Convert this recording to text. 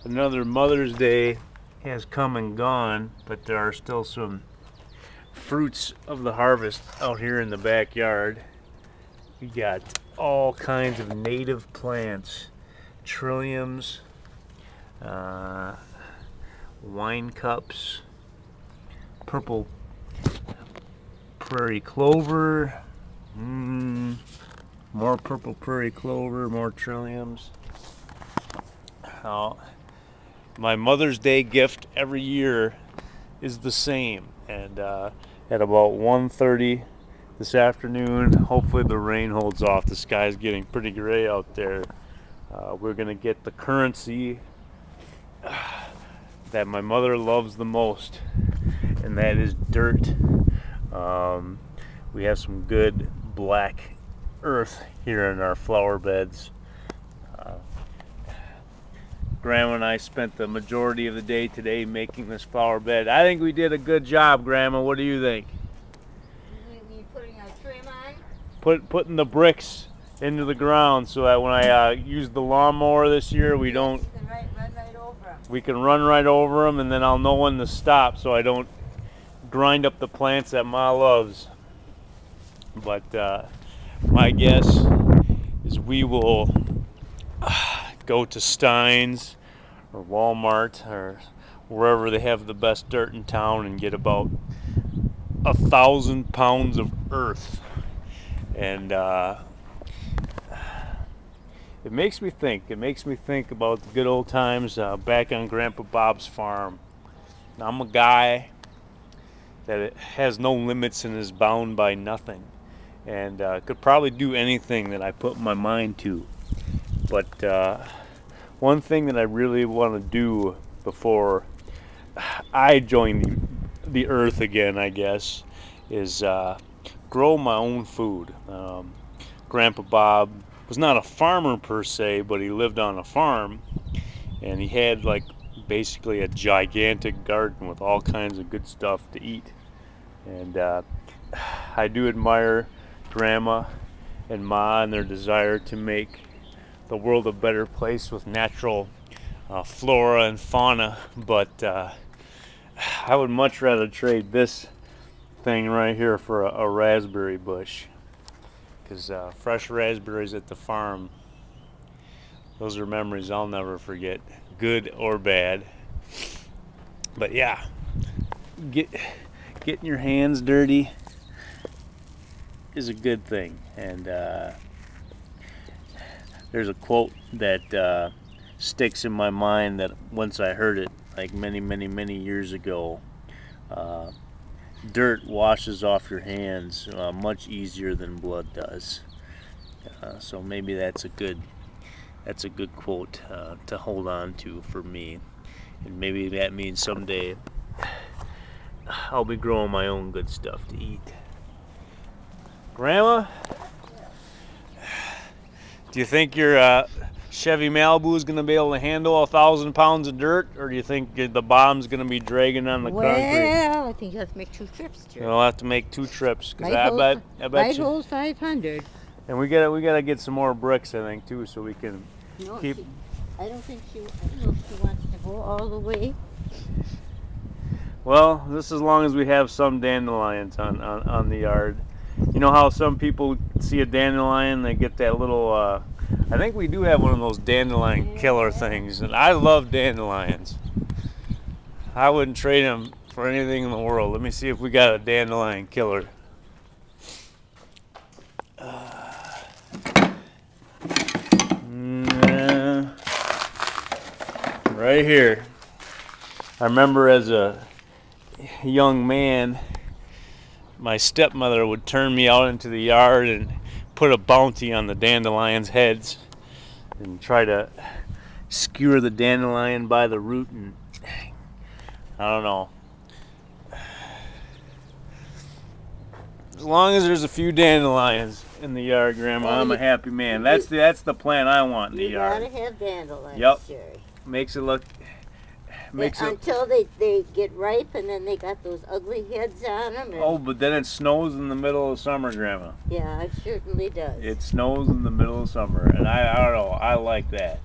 Another Mother's Day has come and gone, but there are still some fruits of the harvest out here in the backyard. We got all kinds of native plants, trilliums, wine cups, purple prairie clover, more purple prairie clover, more trilliums. My Mother's Day gift every year is the same, and at about 1:30 this afternoon, hopefully the rain holds off. The sky's getting pretty gray out there. We're gonna get the currency that my mother loves the most, and that is dirt. We have some good black earth here in our flower beds. Grandma and I spent the majority of the day today making this flower bed. I think we did a good job, Grandma. What do you think? You putting a trim on? Putting the bricks into the ground so that when I use the lawnmower this year, we don't. Run right over them. We can run right over them, and then I'll know when to stop, so I don't grind up the plants that Ma loves. But my guess is we will go to Stein's or Walmart or wherever they have the best dirt in town and get about 1,000 pounds of earth. And it makes me think. It makes me think about the good old times back on Grandpa Bob's farm. Now, I'm a guy that has no limits and is bound by nothing, and could probably do anything that I put my mind to. But one thing that I really want to do before I join the earth again, I guess, is grow my own food. Grandpa Bob was not a farmer per se, but he lived on a farm, and he had like basically a gigantic garden with all kinds of good stuff to eat. And I do admire Grandma and Ma and their desire to make the world a better place with natural flora and fauna, but I would much rather trade this thing right here for a raspberry bush, because fresh raspberries at the farm, those are memories I'll never forget, good or bad. But yeah, getting your hands dirty is a good thing. And there's a quote that sticks in my mind that once I heard it, like many years ago. Dirt washes off your hands much easier than blood does. So maybe that's a good quote to hold on to for me. And maybe that means someday I'll be growing my own good stuff to eat. Grandma? Do you think your Chevy Malibu is going to be able to handle 1,000 pounds of dirt, or do you think the bomb's going to be dragging on the concrete? Well, I think you have to make 2 trips. You'll have to make 2 trips, because I bet you. holds 500. And we gotta get some more bricks, I think, too, so we can keep. I don't know if she wants to go all the way. Well, just as long as we have some dandelions on the yard. You know how some people see a dandelion, they get that little, I think we do have one of those dandelion killer things, and I love dandelions. I wouldn't trade them for anything in the world. Let me see if we got a dandelion killer. Right here. I remember as a young man, my stepmother would turn me out into the yard and put a bounty on the dandelions' heads and try to skewer the dandelion by the root, and I don't know. As long as there's a few dandelions in the yard, Grandma, I'm a happy man. That's the plant I want in the yard. You gotta have dandelions, yep. Jerry. Makes it look. Until they get ripe, and then they got those ugly heads on them. Oh, but then it snows in the middle of summer, Grandma. Yeah, it certainly does. It snows in the middle of summer, and I don't know. I like that.